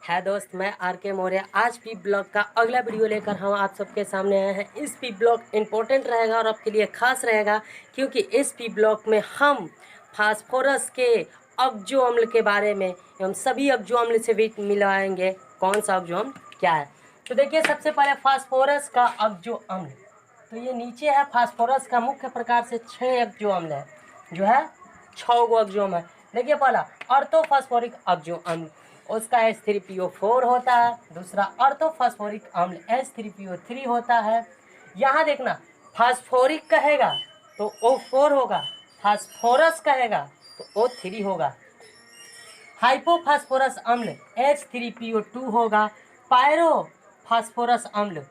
है दोस्त, मैं आर के मौर्य आज पी ब्लॉग का अगला वीडियो लेकर हम आप सबके सामने आए हैं। इस पी ब्लॉग इंपॉर्टेंट रहेगा और आपके लिए खास रहेगा, क्योंकि इस पी ब्लॉग में हम फास्फोरस के अब्जो अम्ल के बारे में हम सभी अब्जो अम्ल से भी मिलाएंगे कौन सा अब्जो अम्ल क्या है। तो देखिए, सबसे पहले फास्फोरस का अब्जो अम्ल, तो ये नीचे है। फास्फोरस का मुख्य प्रकार से 6 अब्जो अम्ल है, जो है 6 गो अब्जो अम्ल है। देखिए, पहला ऑर्थोफॉस्फोरिक अब्जो अम्ल, उसका H3PO4 होता है। दूसरा ऑर्थोफॉस्फोरिक अम्ल H3PO3 होता है। यहाँ देखना, फास्फोरिक कहेगा तो O4 होगा, फास्फोरस कहेगा तो O3 होगा। हाइपोफास्फोरस अम्ल H3PO2 होगा। पायरोफास्फोरस अम्ल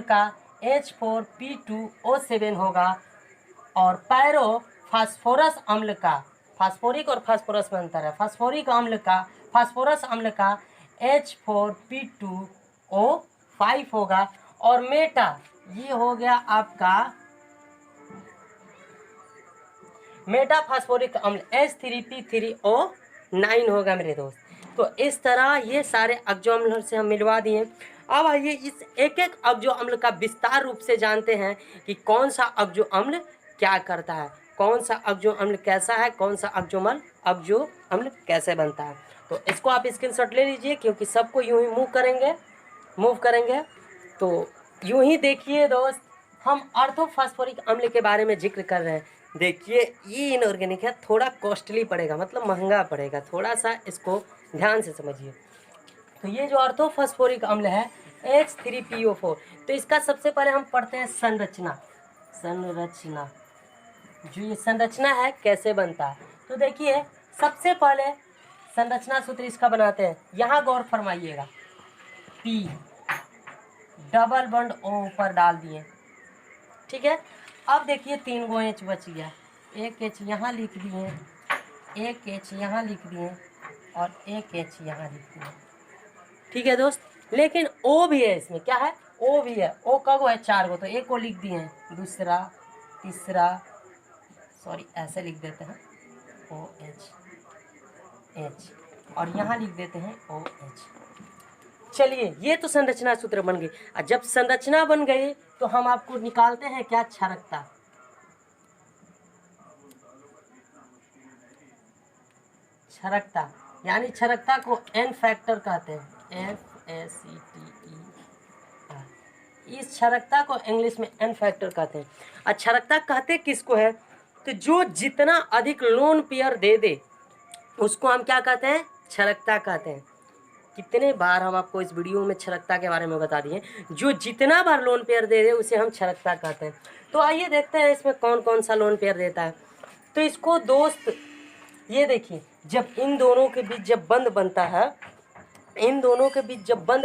का H4P2O7 होगा। और पायरोफास्फोरस अम्ल का, फास्फोरिक और फास्फोरस में अंतर है, फास्फोरस अम्ल का H4P2O5 होगा। और मेटा, ये हो गया आपका मेटा फास्फोरिक अम्ल H3P3O9 होगा मेरे दोस्त। तो इस तरह ये सारे अब्जो अम्ल से हम मिलवा दिए। अब आइए इस एक एक अब्जो अम्ल का विस्तार रूप से जानते हैं कि कौन सा अब्जो अम्ल क्या करता है, कौन सा अब्जो अम्ल कैसा है, कौन सा अब्जो अम्ल कैसे बनता है। तो इसको आप स्क्रीनशॉट ले लीजिए, क्योंकि सबको यूं ही मूव करेंगे। तो यूं ही देखिए दोस्त, हम ऑर्थोफॉस्फोरिक अम्ल के बारे में जिक्र कर रहे हैं। देखिए, ये इनऑर्गेनिक है, थोड़ा कॉस्टली पड़ेगा, मतलब महंगा पड़ेगा, थोड़ा सा इसको ध्यान से समझिए। तो ये जो ऑर्थोफॉस्फोरिक अम्ल है H3PO4, तो इसका सबसे पहले हम पढ़ते हैं संरचना। जो ये संरचना है कैसे बनता है, तो देखिए, सबसे पहले संरचना सूत्र इसका बनाते हैं। यहाँ गौर फरमाइएगा, P डबल बॉन्ड O ऊपर डाल दिए, ठीक है। अब देखिए 3 गो H बच गया, एक H यहाँ लिख दिए, एक H यहाँ लिख दिए और एक H यहाँ लिख दिए, ठीक है दोस्त। लेकिन O भी है इसमें, क्या है, O भी है। O का गो है 4 गो, तो एक को लिख दिए हैं, दूसरा, तीसरा, सॉरी ऐसे लिख देते हैं OH, और यहाँ लिख देते हैं OH। चलिए, ये तो संरचना सूत्र बन गई। और जब संरचना बन गई तो हम आपको निकालते हैं क्या, क्षारकता। क्षारकता यानी क्षारकता को N फैक्टर कहते हैं, FACTE। इस क्षारकता को इंग्लिश में N फैक्टर कहते हैं। और क्षारकता कहते किसको है, तो जो जितना अधिक लोन पेयर दे दे उसको हम क्या कहते हैं, क्षारकता कहते हैं। कितने बार हम आपको इस वीडियो में क्षारकता के बारे में बता दिए, जो जितना बार लोन पेयर दे दे उसे हम क्षारकता कहते हैं। तो आइए देखते हैं इसमें कौन कौन सा लोन पेयर देता है। तो इसको दोस्त, ये देखिए, जब इन दोनों के बीच जब बंध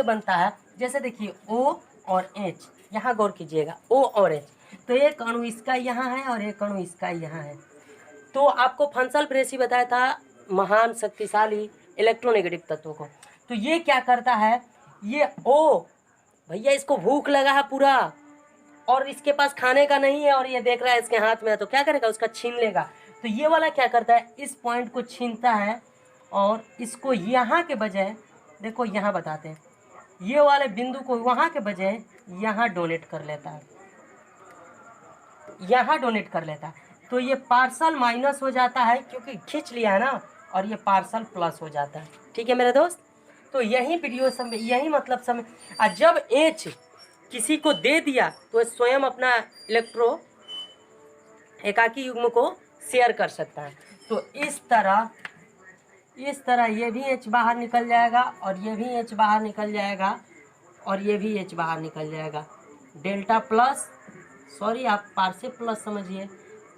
बनता है, जैसे देखिए O और H, यहाँ गौर कीजिएगा, O और H, तो एक अणु इसका यहाँ है और एक अणु इसका यहाँ है। तो आपको फंक्शनल प्रेसी बताया था महान शक्तिशाली इलेक्ट्रोनेगेटिव तत्वों को। तो ये क्या करता है, ये O, भैया इसको भूख लगा है पूरा और इसके पास खाने का नहीं है और ये देख रहा है इसके हाथ में है, तो क्या करेगा, उसका छीन लेगा। तो ये वाला क्या करता है, इस पॉइंट को छीनता है और इसको यहाँ के बजाय, देखो यहाँ बताते हैं, ये वाले बिंदु को वहाँ के बजाय यहाँ डोनेट कर लेता है, तो ये पार्सल माइनस हो जाता है, क्योंकि खींच लिया है ना, और ये पार्सल प्लस हो जाता है, ठीक है मेरे दोस्त। तो यही वीडियो समझ, यही मतलब समझ। और जब H किसी को दे दिया तो स्वयं अपना इलेक्ट्रो एकाकी युग्म को शेयर कर सकता है। तो इस तरह ये भी H बाहर निकल जाएगा और ये भी H बाहर निकल जाएगा और ये भी H बाहर निकल जाएगा। डेल्टा प्लस, सॉरी आप पार्स से प्लस समझिए,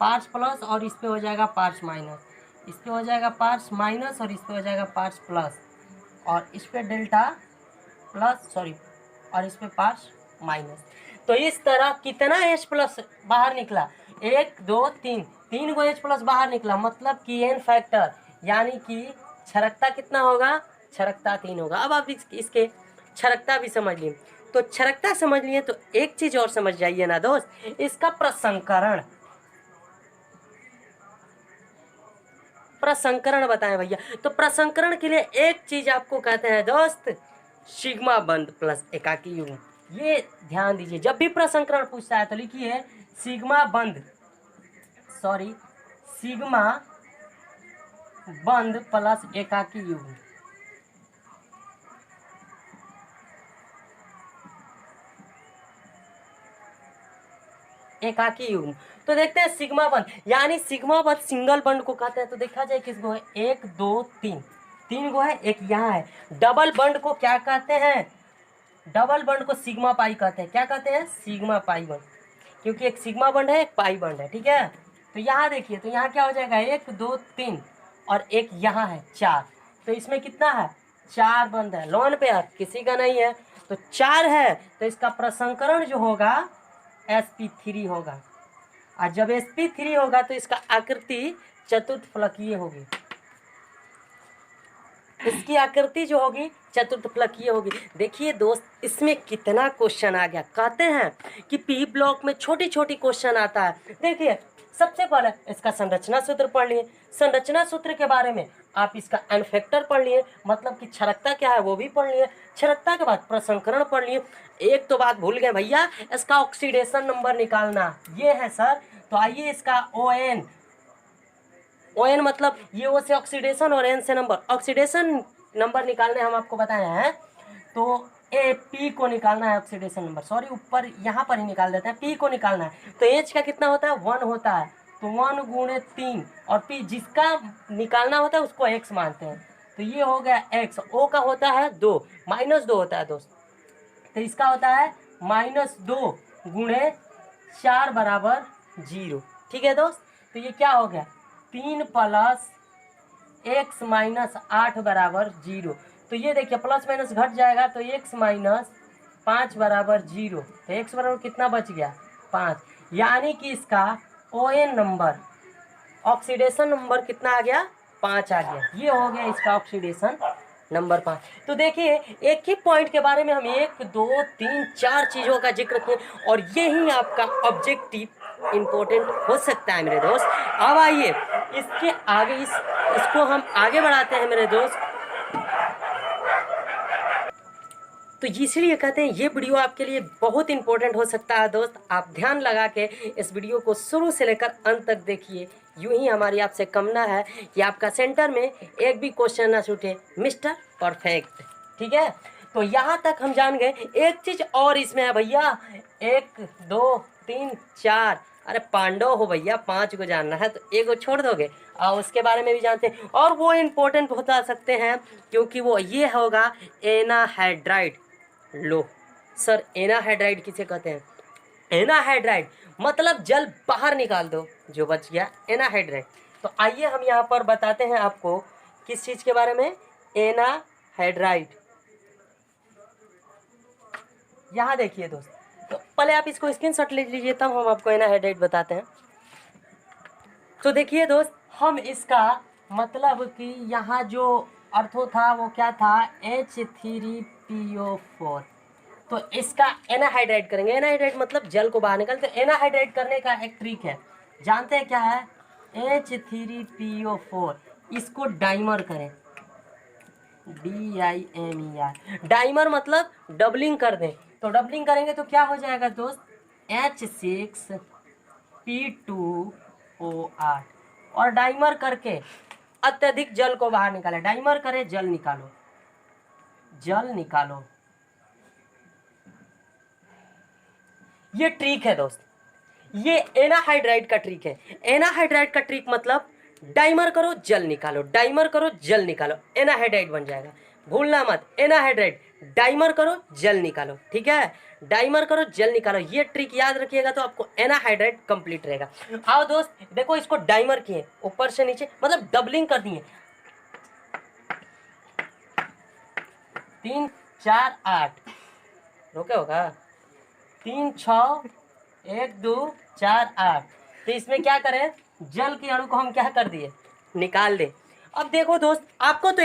पार्स प्लस, और इस पे हो जाएगा पार्स माइनस, इस पे हो जाएगा पार्स माइनस और इस पे हो जाएगा पार्स प्लस, और इस पे डेल्टा प्लस, सॉरी, और इस पे पार्स माइनस। तो इस तरह कितना H प्लस बाहर निकला, 1 2 3 गो H प्लस बाहर निकला, मतलब कि N फैक्टर, यानी कि क्षारकता कितना होगा, क्षारकता 3 होगा। अब आप इसके क्षारकता भी समझ लिए। तो क्षारकता समझ लिए, तो एक चीज और समझ जाइए ना दोस्त, इसका प्रसंकरण बताएं भैया। तो प्रसंकरण के लिए एक चीज आपको कहते हैं दोस्त, सिग्मा बंध प्लस एकाकी युग्म। ये ध्यान दीजिए, जब भी प्रसंकरण पूछता है तो लिखिए सिग्मा बंध, सॉरी सिग्मा बंध प्लस एकाकी युग्म। एकाकी युग्म। तो देखते हैं सिग्मा बंध, यानी सिग्मा बंध सिंगल बंध को कहते हैं। तो देखा जाए किसको है, 1 2 3, 3 गो है, एक यहाँ है। डबल बंध को क्या कहते हैं, डबल बंध को सिग्मा पाई कहते हैं। क्या कहते हैं, सिग्मा पाई बंध, क्योंकि एक सिग्मा बंध है, एक पाई बंध है, ठीक है। तो यहाँ देखिए, तो यहाँ क्या हो जाएगा, 1 2 3 और एक यहाँ है 4। तो इसमें कितना है, 4 बंध है। लोन पे यार किसी का नहीं है, तो 4 है, तो इसका प्रसंकरण जो होगा sp3 होगा। और जब sp3 होगा तो इसका आकृति चतुर्थ फलकीय होगी। इसकी आकृति जो होगी चतुर्थ फलकीय होगी। देखिए दोस्त, इसमें कितना क्वेश्चन आ गया। कहते हैं कि पी ब्लॉक में छोटी छोटी क्वेश्चन आता है। देखिए सबसे पहले इसका संरचना सूत्र पढ़ लिए। संरचना सूत्र के बारे में आप इसका एन फैक्टर पढ़ लिए, मतलब कि क्षरकता क्या है वो भी पढ़ लिए। क्षरकता के बाद प्रसंकरण पढ़ लिए। एक तो बात भूल गए भैया, इसका ऑक्सीडेशन नंबर निकालना। ये है सर, तो आइए इसका ON मतलब ये ओ से ऑक्सीडेशन और N से नंबर। ऑक्सीडेशन नंबर निकालने हम आपको बताए हैं, तो AP को निकालना है ऑक्सीडेशन नंबर, सॉरी ऊपर यहाँ पर ही निकाल देते हैं। P को निकालना है, तो H का कितना होता है, 1 होता है, तो 1 गुणे 3, और P जिसका निकालना होता है उसको X मानते हैं, तो ये हो गया X। O का होता है 2, -2 होता है दोस्त, तो इसका होता है -2 गुणे 4 बराबर 0, ठीक है दोस्त। तो ये क्या हो गया, 3 + x - 8 बराबर 0। तो ये देखिए प्लस माइनस घट जाएगा, तो x - 5 बराबर 0। तो x बराबर कितना बच गया, 5। यानी कि इसका ON नंबर, ऑक्सीडेशन नंबर कितना आ गया, 5 आ गया। ये हो गया इसका ऑक्सीडेशन नंबर 5। तो देखिए एक ही पॉइंट के बारे में हम 1 2 3 4 चीज़ों का जिक्र किए, और यही आपका ऑब्जेक्टिव इम्पोर्टेंट हो सकता है मेरे दोस्त। अब आइए इसके आगे इसको हम आगे बढ़ाते हैं मेरे दोस्त। तो इसलिए कहते हैं ये वीडियो आपके लिए बहुत इंपॉर्टेंट हो सकता है दोस्त। आप ध्यान लगा के इस वीडियो को शुरू से लेकर अंत तक देखिए। यूं ही हमारी आपसे कामना है कि आपका सेंटर में एक भी क्वेश्चन ना छूटे, मिस्टर परफेक्ट, ठीक है। तो यहाँ तक हम जान गए। एक चीज़ और इसमें है भैया, 1 2 3 4, अरे पांडव हो भैया, 5 को जानना है तो 1 को छोड़ दोगे, और उसके बारे में भी जानते हैं, और वो इम्पोर्टेंट बता सकते हैं क्योंकि वो ये होगा एनाहाइड्राइड। लो सर, एनाहाइड्राइड किसे कहते हैं, एनाहाइड्राइड मतलब जल बाहर निकाल दो, जो बच गया एनाहाइड्राइड। तो आइए हम यहाँ पर बताते हैं आपको किस चीज़ के बारे में, एनाहाइड्राइड। यहाँ देखिए दोस्त, तो पहले आप इसको स्क्रीनशॉट ले लीजिए, तब हम आपको एनाहाइड्राइड बताते हैं। तो देखिए दोस्त, हम इसका मतलब कि यहाँ जो अर्थो था वो क्या था, H3PO4। तो इसका एनाहाइड्राइड करेंगे। एनाहाइड्राइड मतलब जल को बाहर निकालते। एनाहाइड्राइड करने का एक ट्रिक है, जानते हैं क्या है, H3PO4 इसको डाइमर करें, DIMER। डाइमर मतलब डबलिंग कर दें। तो डबलिंग करेंगे तो क्या हो जाएगा दोस्त, H6P2O8, और डाइमर करके अत्यधिक जल को बाहर निकाले। डाइमर करे, जल निकालो, जल निकालो। ये ट्रिक है दोस्त, ये एनाहाइड्राइड का ट्रिक है। एनाहाइड्राइड का ट्रिक मतलब डाइमर करो जल निकालो, डाइमर करो जल निकालो, एनाहाइड्राइड बन जाएगा। भूलना मत, एनाहाइड्राइड डाइमर करो जल निकालो, ठीक है, डाइमर करो जल निकालो। ये ट्रिक याद रखिएगा तो आपको एनाहाइड्राइड कंप्लीट रहेगा। आओ दोस्त देखो, इसको डाइमर किए ऊपर से नीचे, मतलब डबलिंग कर दिए, 3 4 8, रोके होगा, 3 6 1 2 4 8। तो इसमें क्या करें, जल के अणु को हम क्या कर दिए, निकाल दे। अब देखो दोस्त, आपको तो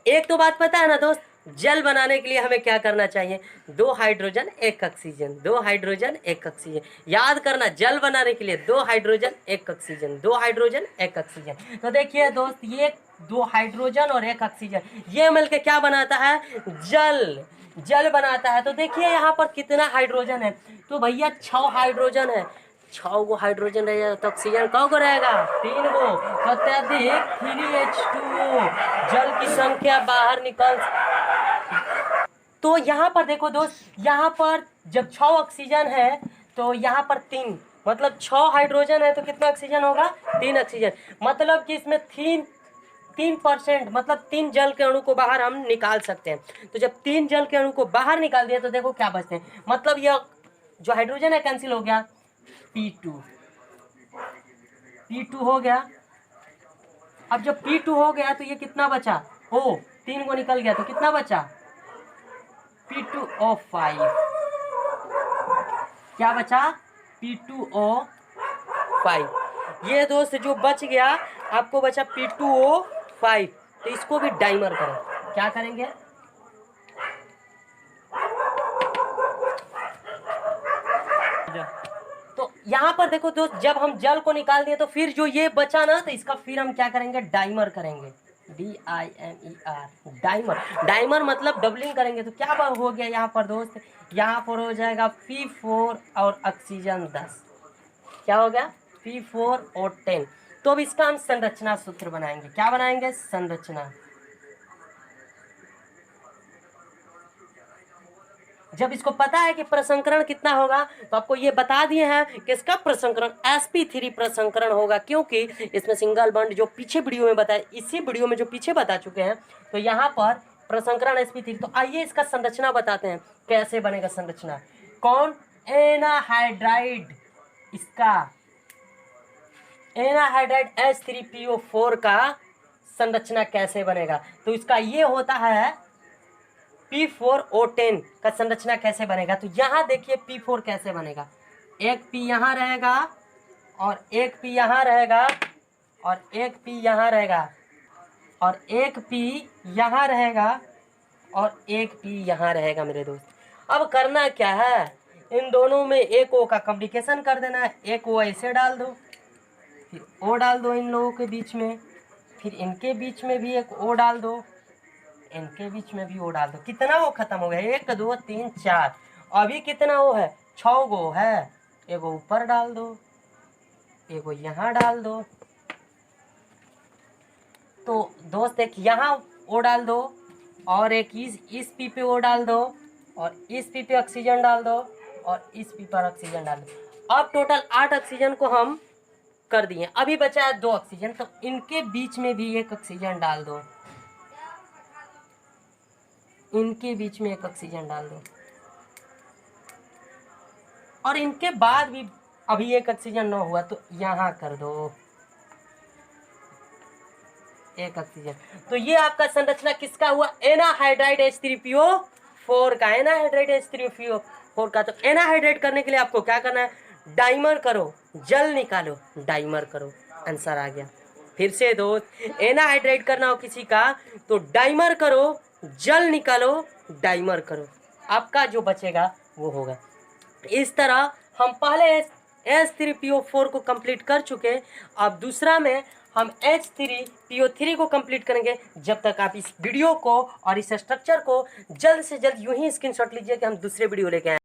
एक तो बात पता है ना दोस्त, जल बनाने के लिए हमें क्या करना चाहिए, 2 हाइड्रोजन 1 ऑक्सीजन, 2 हाइड्रोजन 1 ऑक्सीजन। याद करना, जल बनाने के लिए 2 हाइड्रोजन 1 ऑक्सीजन, 2 हाइड्रोजन 1 ऑक्सीजन। तो देखिए दोस्त, ये 2 हाइड्रोजन और 1 ऑक्सीजन ये मिलकर क्या बनाता है, जल, जल बनाता है। तो देखिए यहाँ पर कितना हाइड्रोजन है, तो भैया 6 हाइड्रोजन है, 6 गो हाइड्रोजन रहेगा तो ऑक्सीजन कौ गो रहेगा, 3 गो। अत्यधिक 3H2O, जल की संख्या बाहर निकल। तो यहाँ पर देखो दोस्त, यहाँ पर जब 6 ऑक्सीजन है तो यहाँ पर 3, मतलब 6 हाइड्रोजन है तो कितना ऑक्सीजन होगा, 3 ऑक्सीजन। मतलब कि इसमें 3% मतलब 3 जल के अणु को बाहर हम निकाल सकते हैं। तो जब 3 जल के अणु को बाहर निकाल दिया तो देखो क्या बचते हैं, मतलब यह जो हाइड्रोजन है कैंसिल हो गया, P2 हो गया। अब जब P2 हो गया तो ये कितना बचा, ओ 3 को निकल गया तो कितना बचा, P2O5। क्या बचा, P2O5। ये दोस्त जो बच गया आपको बचा P2O5। तो इसको भी डाइमर करें, क्या करेंगे, तो यहाँ पर देखो दोस्त, जब हम जल को निकाल दिए तो फिर जो ये बचा ना, तो इसका फिर हम क्या करेंगे, डाइमर करेंगे, DIMER, डाइमर। डाइमर मतलब डबलिंग करेंगे। तो क्या हो गया यहाँ पर दोस्त, यहाँ पर हो जाएगा P4 और ऑक्सीजन 10, क्या हो गया, P4 और 10। तो अब इसका हम संरचना सूत्र बनाएंगे, क्या बनाएंगे, संरचना। जब इसको पता है कि प्रसंकरण कितना होगा, तो आपको ये बता दिए हैं कि इसका प्रसंकरण sp3 प्रसंकरण होगा, क्योंकि इसमें सिंगल बॉन्ड जो पीछे वीडियो में बताया, इसी वीडियो में जो पीछे बता चुके हैं, तो यहाँ पर प्रसंकरण sp3। तो आइए इसका संरचना बताते हैं, कैसे बनेगा संरचना। कौन, एनाहाइड्राइड, इसका एनाहाइड्राइड H3PO4 का संरचना कैसे बनेगा। तो इसका ये होता है P4O10 का संरचना कैसे बनेगा। तो यहाँ देखिए P4 कैसे बनेगा, एक P यहाँ रहेगा और एक P यहाँ रहेगा और एक P यहाँ रहेगा और एक P यहाँ रहेगा और एक P यहाँ रहेगा मेरे दोस्त। अब करना क्या है, इन दोनों में एक O का कम्युनिकेशन कर देना है, एक O ऐसे डाल दो, फिर O डाल दो इन लोगों के बीच में, फिर इनके बीच में भी एक O डाल दो, इनके बीच में भी O डाल दो। कितना O खत्म हो गया, 1 2 3 4, अभी कितना O है, 6 गो है, एगो ऊपर डाल दो, एगो यहाँ डाल दो। तो दोस्त एक यहाँ O डाल दो और एक इस P पे O डाल दो और इस P पे ऑक्सीजन डाल दो और इस P पर ऑक्सीजन डाल दो। अब टोटल 8 ऑक्सीजन को हम कर दिए, अभी बचा है 2 ऑक्सीजन, तो इनके बीच में भी एक ऑक्सीजन डाल दो, इनके बीच में एक ऑक्सीजन डाल दो और इनके बाद भी अभी एक ऑक्सीजन न हुआ तो यहाँ कर दो एक ऑक्सीजन। तो ये आपका संरचना किसका हुआ, एनाहाइड्राइड H3PO4 का, एनाहाइड्राइड H3PO4 का। तो एनाहाइड्राइड करने के लिए आपको क्या करना है, डाइमर करो, जल निकालो, डाइमर करो, आंसर आ गया। फिर से दोस्त, एनाहाइड्राइड करना हो किसी का तो डाइमर करो, जल निकालो, डाइमर करो, आपका जो बचेगा वो होगा। इस तरह हम पहले H3PO4 को कंप्लीट कर चुके, अब दूसरा में हम H3PO3 को कंप्लीट करेंगे। जब तक आप इस वीडियो को और इस स्ट्रक्चर को जल्द से जल्द यूं ही स्क्रीनशॉट लीजिए कि हम दूसरे वीडियो लेके आए।